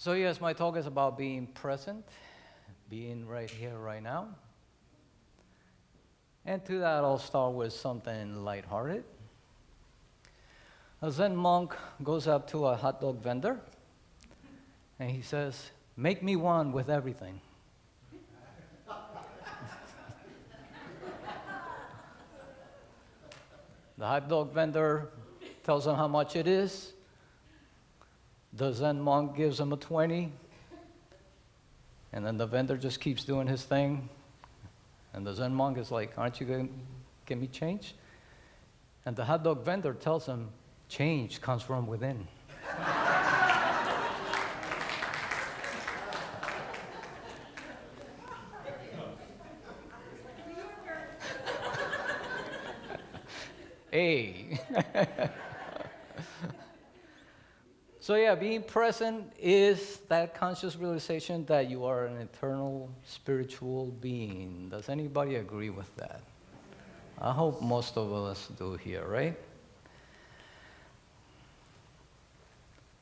So yes, my talk is about being present, being right here, right now. And to that, I'll start with something lighthearted. A Zen monk goes up to a hot dog vendor, and he says, "Make me one with everything." The hot dog vendor tells him how much it is. The Zen monk gives him a 20, and then the vendor just keeps doing his thing. And the Zen monk is like, "Aren't you going to give me change?" And the hot dog vendor tells him, "Change comes from within." Hey. So yeah, being present is that conscious realization that you are an eternal spiritual being. Does anybody agree with that? I hope most of us do here, right?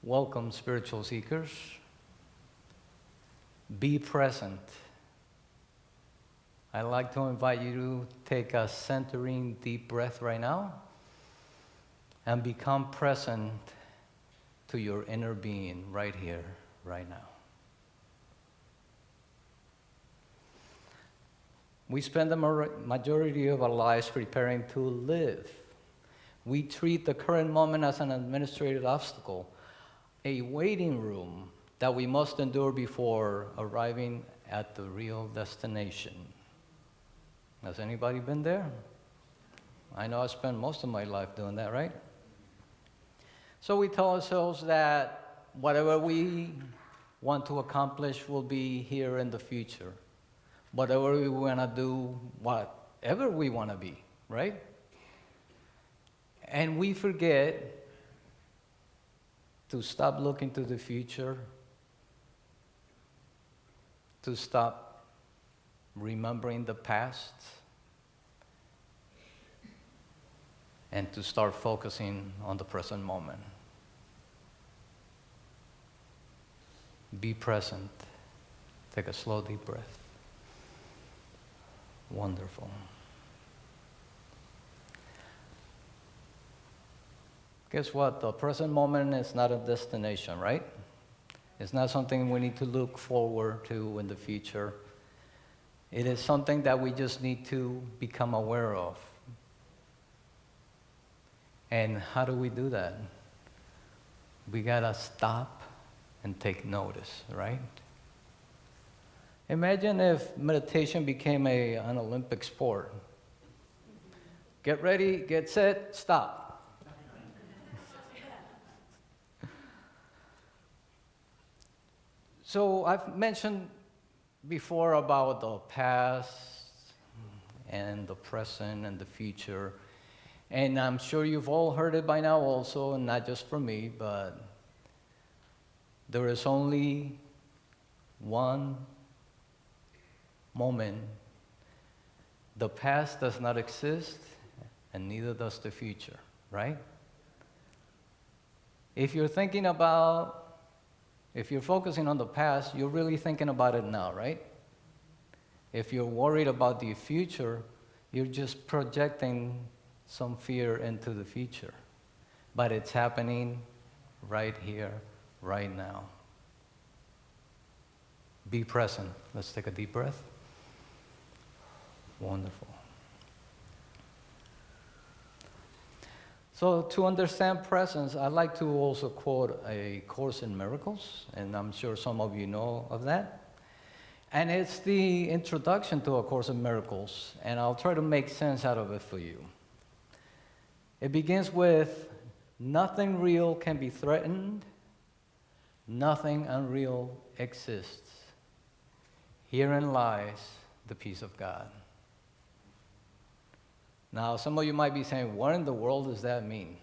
Welcome, spiritual seekers. Be present. I'd like to invite you to take a centering deep breath right now and become present to your inner being right here, right now. We spend the majority of our lives preparing to live. We treat the current moment as an administrative obstacle, a waiting room that we must endure before arriving at the real destination. Has anybody been there? I know I spent most of my life doing that, right? So we tell ourselves that whatever we want to accomplish will be here in the future. Whatever we want to do, whatever we want to be, right? And we forget to stop looking to the future, to stop remembering the past, and to start focusing on the present moment. Be present. Take a slow, deep breath. Wonderful. Guess what? The present moment is not a destination, right? It's not something we need to look forward to in the future. It is something that we just need to become aware of. And how do we do that? We gotta stop and take notice, right? Imagine if meditation became an Olympic sport. Get ready, get set, stop. So I've mentioned before about the past and the present and the future. And I'm sure you've all heard it by now also, and not just from me, but there is only one moment. The past does not exist, and neither does the future, right? If you're focusing on the past, you're really thinking about it now, right? If you're worried about the future, you're just projecting some fear into the future. But it's happening right here, right now. Be present. Let's take a deep breath. Wonderful. So to understand presence, I'd like to also quote a Course in Miracles, and I'm sure some of you know of that. And it's the introduction to A Course in Miracles, and I'll try to make sense out of it for you. It begins with, "Nothing real can be threatened, nothing unreal exists. Herein lies the peace of God." Now, some of you might be saying, what in the world does that mean?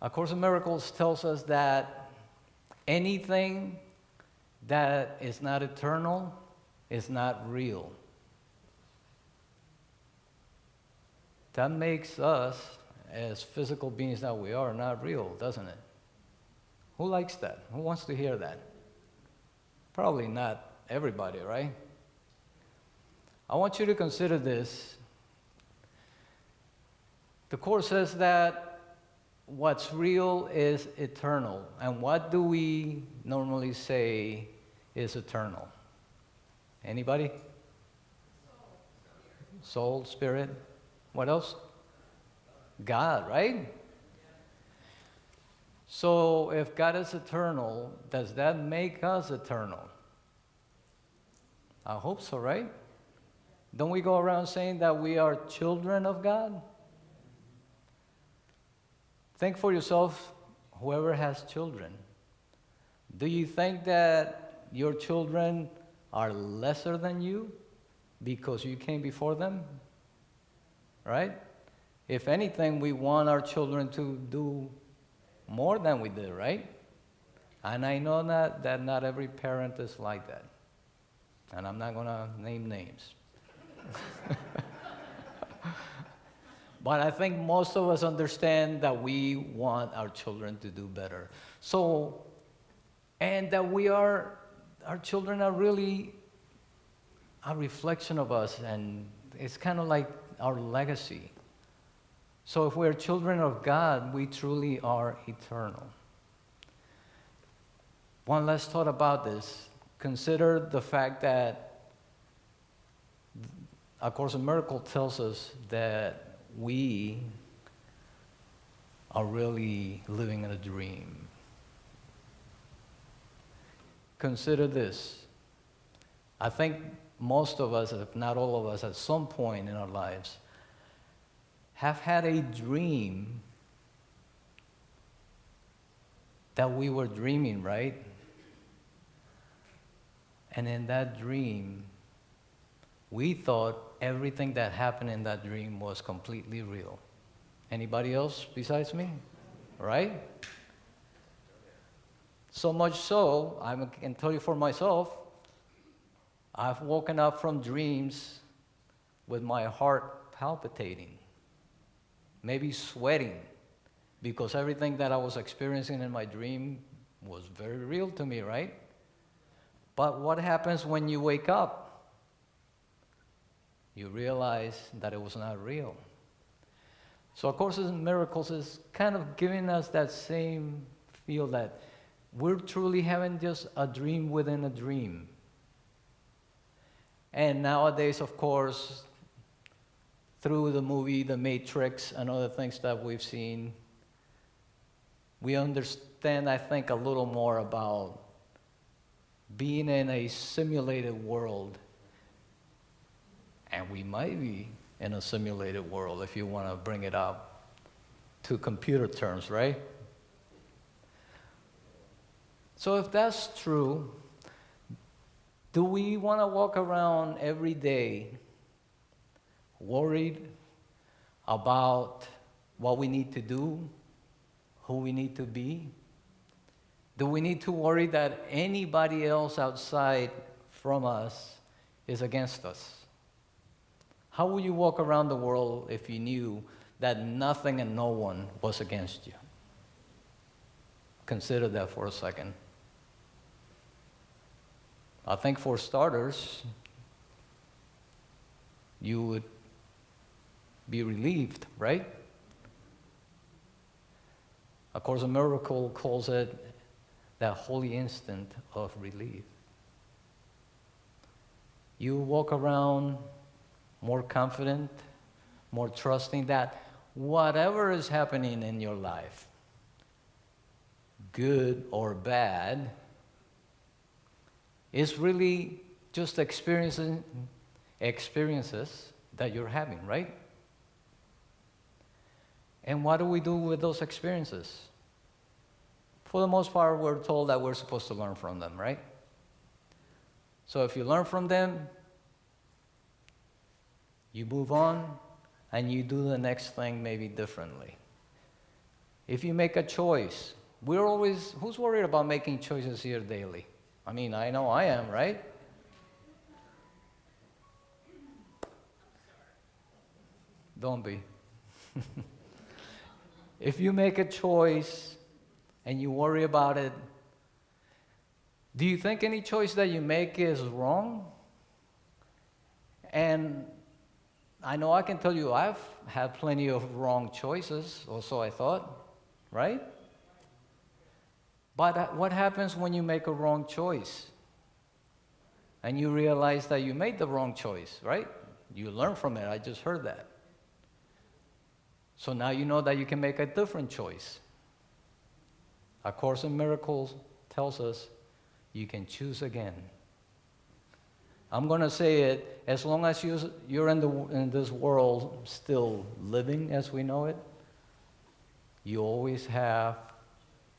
A Course in Miracles tells us that anything that is not eternal is not real. That makes us, as physical beings that we are, not real, doesn't it? Who likes that? Who wants to hear that? Probably not everybody, right? I want you to consider this. The Course says that what's real is eternal. And what do we normally say is eternal? Anybody? Soul, spirit. What else? God, right? So if God is eternal, does that make us eternal? I hope so, right? Don't we go around saying that we are children of God? Think for yourself, whoever has children. Do you think that your children are lesser than you because you came before them? Right? If anything, we want our children to do more than we did, right? And I know that not every parent is like that. And I'm not going to name names. But I think most of us understand that we want our children to do better. So, and that our children are really a reflection of us, and it's kind of like our legacy. So if we're children of God, we truly are eternal. One last thought about this. Consider the fact that A Course in Miracles tells us that we are really living in a dream. Consider this. I think most of us, if not all of us, at some point in our lives, have had a dream that we were dreaming, right? And in that dream, we thought everything that happened in that dream was completely real. Anybody else besides me? Right? So much so, I can tell you for myself, I've woken up from dreams with my heart palpitating, maybe sweating, because everything that I was experiencing in my dream was very real to me, right? But what happens when you wake up? You realize that it was not real. So A Course in Miracles is kind of giving us that same feel that we're truly having just a dream within a dream. And nowadays, of course, through the movie The Matrix and other things that we've seen, we understand, I think, a little more about being in a simulated world. And we might be in a simulated world, if you want to bring it up to computer terms, right? So if that's true, do we want to walk around every day worried about what we need to do, who we need to be? Do we need to worry that anybody else outside from us is against us? How would you walk around the world if you knew that nothing and no one was against you? Consider that for a second. I think for starters, you would be relieved, right? A Course in Miracles calls it that holy instant of relief. You walk around more confident, more trusting that whatever is happening in your life, good or bad, is really just experiences that you're having, right? And what do we do with those experiences? For the most part, we're told that we're supposed to learn from them, right? So if you learn from them, you move on, and you do the next thing maybe differently. If you make a choice, who's worried about making choices here daily? I mean, I know I am, right? Don't be. If you make a choice and you worry about it, do you think any choice that you make is wrong? And I know I can tell you I've had plenty of wrong choices, or so I thought, right? But what happens when you make a wrong choice? And you realize that you made the wrong choice, right? You learn from it. I just heard that. So now you know that you can make a different choice. A Course in Miracles tells us you can choose again. I'm going to say it, as long as you're in this world still living as we know it, you always have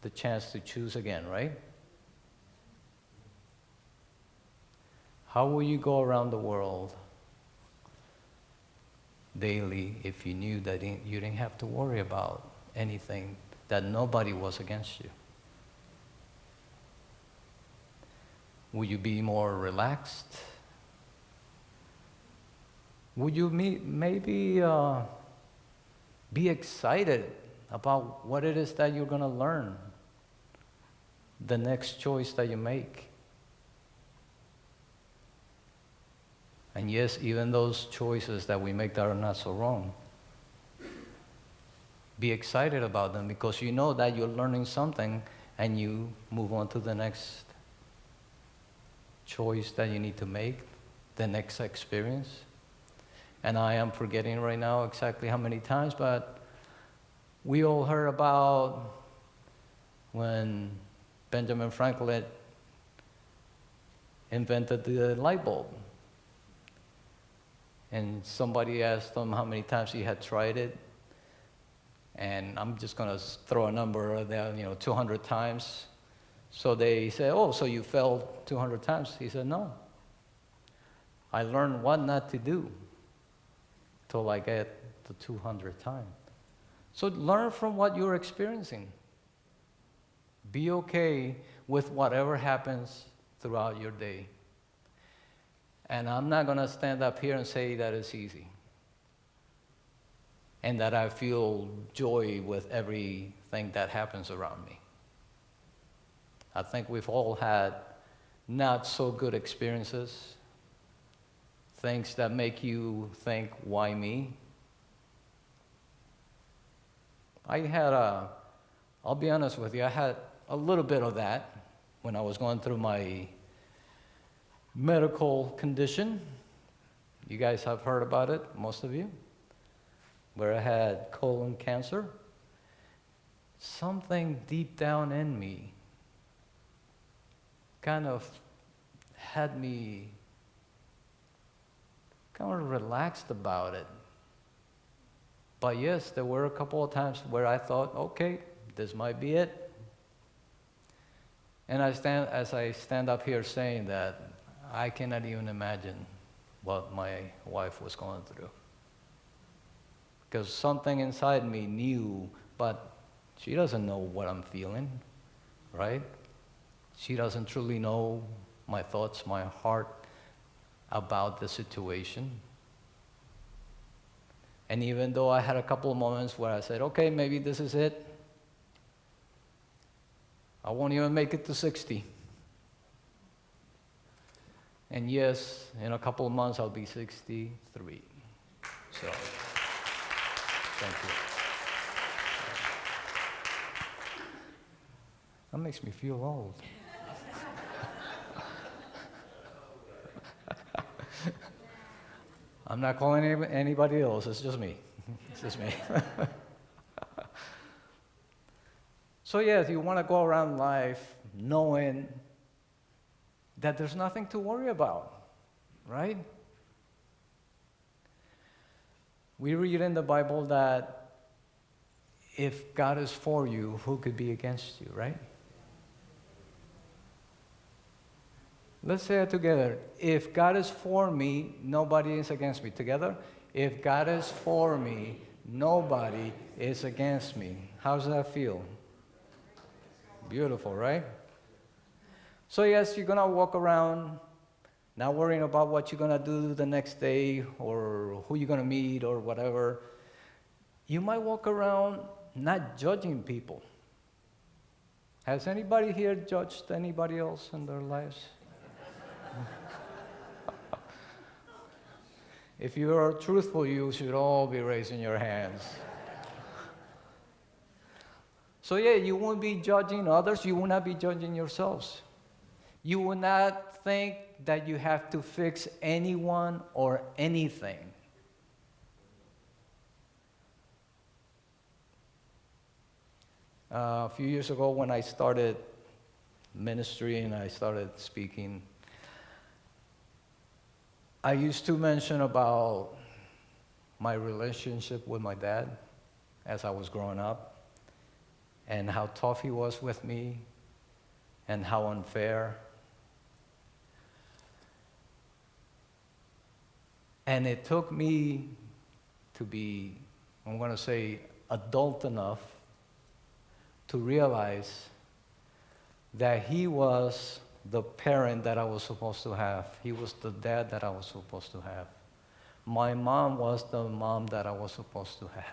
the chance to choose again, right? How will you go around the world daily if you knew that you didn't have to worry about anything, that nobody was against you? Will you be more relaxed? Would you maybe be excited about what it is that you're going to learn, the next choice that you make? And yes, even those choices that we make that are not so wrong, be excited about them because you know that you're learning something and you move on to the next choice that you need to make, the next experience. And I am forgetting right now exactly how many times, but we all heard about when Benjamin Franklin invented the light bulb. And somebody asked him how many times he had tried it. And I'm just going to throw a number there, 200 times. So they said, oh, so you failed 200 times? He said, no. I learned what not to do till I get the 200th time. So learn from what you're experiencing. Be okay with whatever happens throughout your day. And I'm not going to stand up here and say that it's easy and that I feel joy with everything that happens around me. I think we've all had not so good experiences, things that make you think, why me? I'll be honest with you, I had a little bit of that when I was going through my medical condition. You guys have heard about it, most of you, where I had colon cancer. Something deep down in me kind of had me kind of relaxed about it. But yes, there were a couple of times where I thought, okay, this might be it. And as I stand up here saying that, I cannot even imagine what my wife was going through. Because something inside me knew, but she doesn't know what I'm feeling, right? She doesn't truly know my thoughts, my heart about the situation. And even though I had a couple of moments where I said, okay, maybe this is it, I won't even make it to 60. And yes, in a couple of months, I'll be 63. So, thank you. That makes me feel old. I'm not calling anybody else, it's just me. It's just me. So yes, you want to go around life knowing that there's nothing to worry about, right? We read in the Bible that if God is for you, who could be against you, right? Let's say it together. If God is for me, nobody is against me. Together? If God is for me, nobody is against me. How does that feel? Beautiful, right? So yes, you're going to walk around not worrying about what you're going to do the next day or who you're going to meet or whatever. You might walk around not judging people. Has anybody here judged anybody else in their lives? If you are truthful, you should all be raising your hands. So yeah, you won't be judging others, you will not be judging yourselves. You will not think that you have to fix anyone or anything. A few years ago when I started ministry and I started speaking, I used to mention about my relationship with my dad as I was growing up and how tough he was with me and how unfair. And it took me to be, I'm going to say, adult enough to realize that he was the parent that I was supposed to have. He was the dad that I was supposed to have. My mom was the mom that I was supposed to have.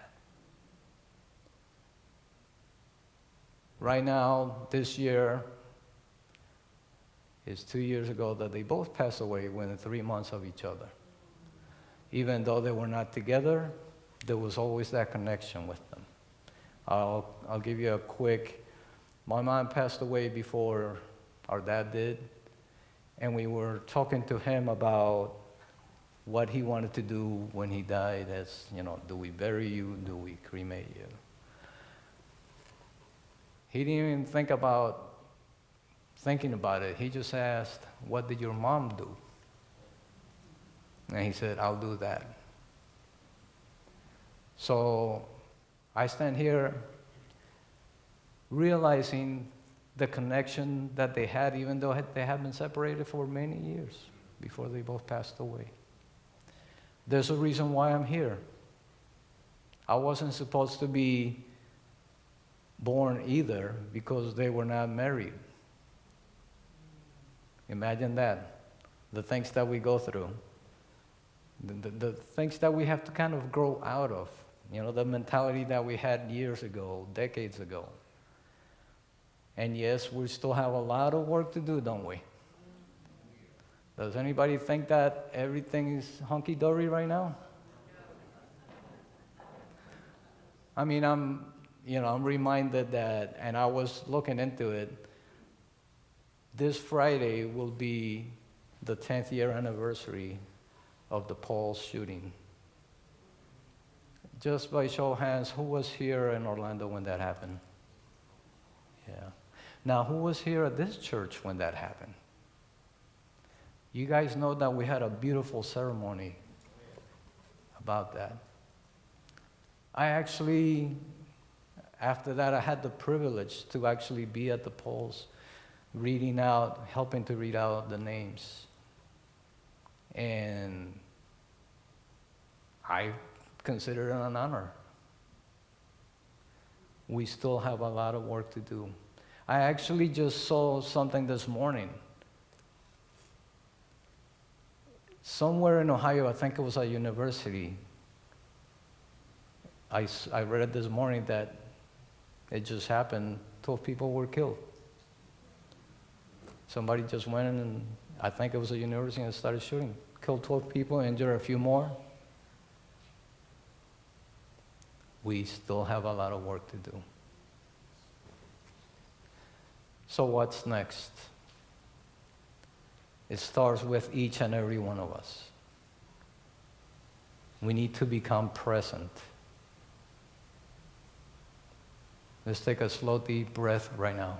Right now, this year, it's 2 years ago that they both passed away within 3 months of each other. Even though they were not together, there was always that connection with them. I'll give you a quick, my mom passed away before our dad did, and we were talking to him about what he wanted to do when he died, as, you know, do we bury you, do we cremate you? He didn't even thinking about it. He just asked, what did your mom do? And he said, I'll do that. So I stand here realizing the connection that they had, even though they had been separated for many years before they both passed away. There's a reason why I'm here. I wasn't supposed to be born either because they were not married. Imagine that, the things that we go through, the things that we have to kind of grow out of, you know, the mentality that we had years ago, decades ago. And yes, we still have a lot of work to do, don't we? Does anybody think that everything is hunky-dory right now? I mean, I'm reminded that, and I was looking into it, this Friday will be the 10th year anniversary of the Paul shooting. Just by show of hands, who was here in Orlando when that happened? Yeah. Now, who was here at this church when that happened? You guys know that we had a beautiful ceremony about that. I actually, after that, I had the privilege to actually be at the polls, helping to read out the names. And I consider it an honor. We still have a lot of work to do. I actually just saw something this morning. Somewhere in Ohio, I think it was a university, I read it this morning that it just happened, 12 people were killed. Somebody just went in and I think it was a university and started shooting. Killed 12 people, injured a few more. We still have a lot of work to do. So what's next? It starts with each and every one of us. We need to become present. Let's take a slow, deep breath right now.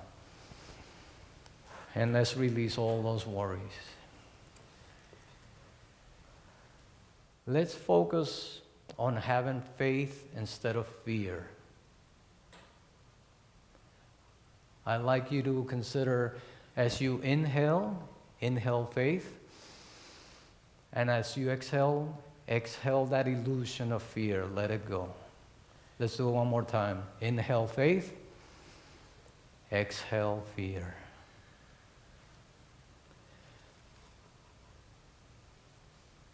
And let's release all those worries. Let's focus on having faith instead of fear. I'd like you to consider, as you inhale faith, and as you exhale that illusion of fear, let it go. Let's do it one more time. Inhale faith, exhale fear.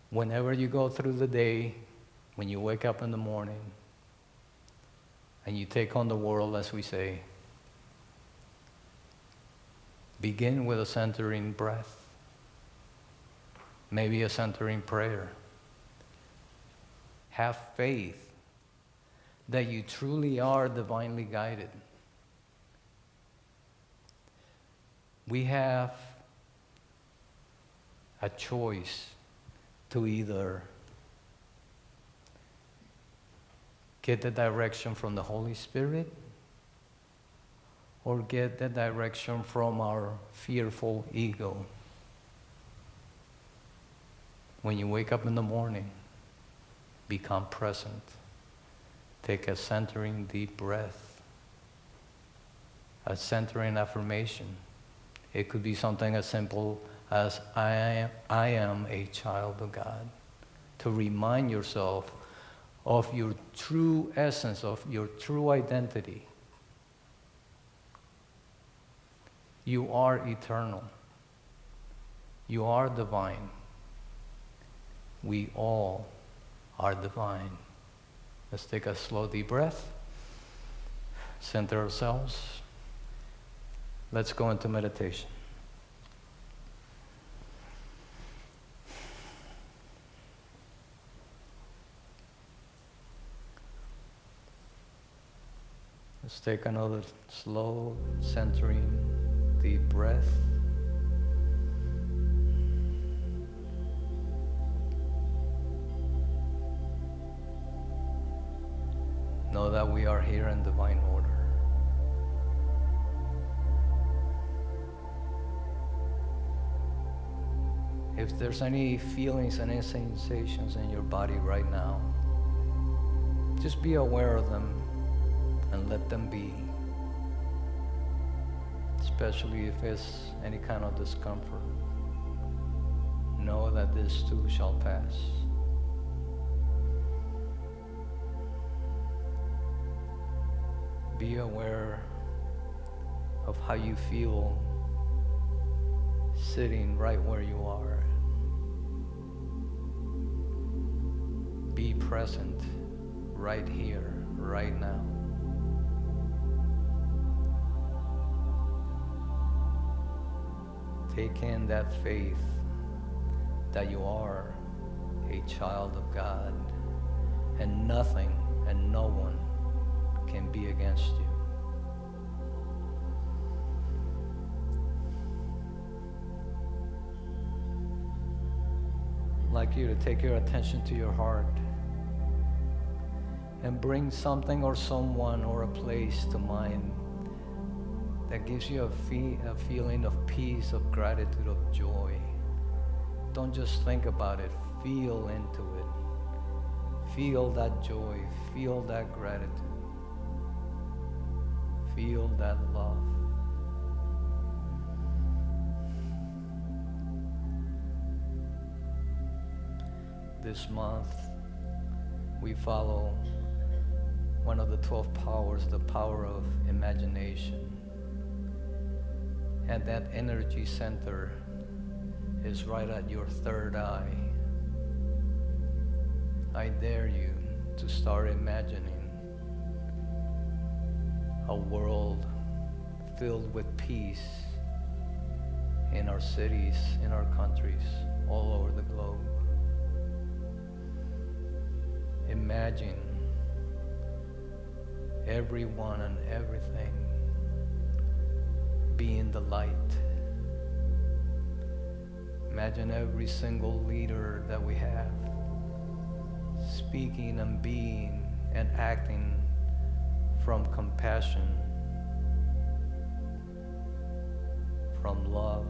Whenever you go through the day, when you wake up in the morning, and you take on the world, as we say, Begin with a centering breath, maybe a centering prayer. Have faith that you truly are divinely guided. We have a choice to either get the direction from the Holy Spirit or get the direction from our fearful ego. When you wake up in the morning, become present. Take a centering deep breath, a centering affirmation. It could be something as simple as I am a child of God. To remind yourself of your true essence, of your true identity. You are eternal. You are divine. We all are divine. Let's take a slow deep breath. Center ourselves. Let's go into meditation. Let's take another slow, centering, deep breath. Know that we are here in divine order. If there's any feelings and any sensations in your body right now, just be aware of them and let them be. Especially if it's any kind of discomfort. Know that this too shall pass. Be aware of how you feel sitting right where you are. Be present right here, right now. Take in that faith that you are a child of God, and nothing and no one can be against you. I'd like you to take your attention to your heart and bring something or someone or a place to mind that gives you a feeling of peace, of gratitude, of joy. Don't just think about it, feel into it. Feel that joy, feel that gratitude. Feel that love. This month, we follow one of the 12 powers, the power of imagination. And that energy center is right at your third eye. I dare you to start imagining a world filled with peace in our cities, in our countries, all over the globe. Imagine everyone and everything being the light. Imagine every single leader that we have speaking and being and acting from compassion, from love.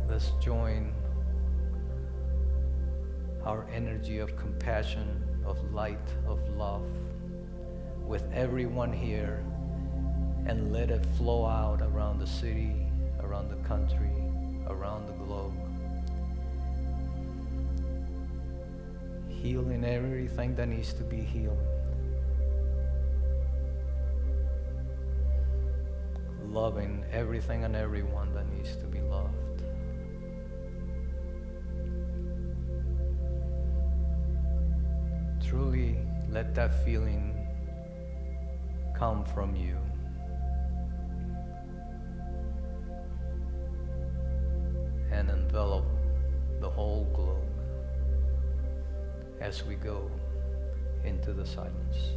Let's join our energy of compassion, of light, of love with everyone here, and let it flow out around the city, around the country, around the globe. Healing everything that needs to be healed. Loving everything and everyone that needs to be loved. Truly let that feeling come from you. And envelop the whole globe as we go into the silence.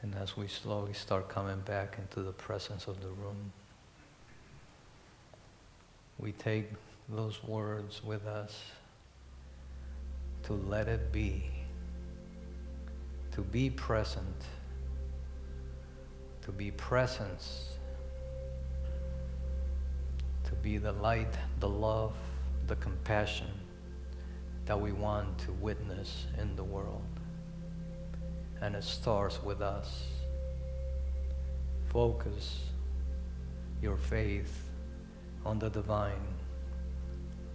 And as we slowly start coming back into the presence of the room, we take those words with us to let it be, to be present, to be presence, to be the light, the love, the compassion that we want to witness in the world. And it starts with us. Focus your faith on the divine.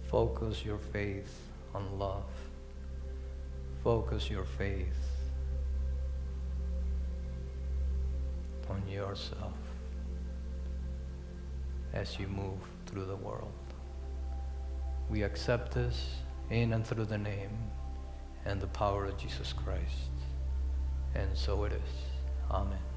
Focus your faith on love. Focus your faith on yourself as you move through the world. We accept this in and through the name and the power of Jesus Christ. And so it is. Amen.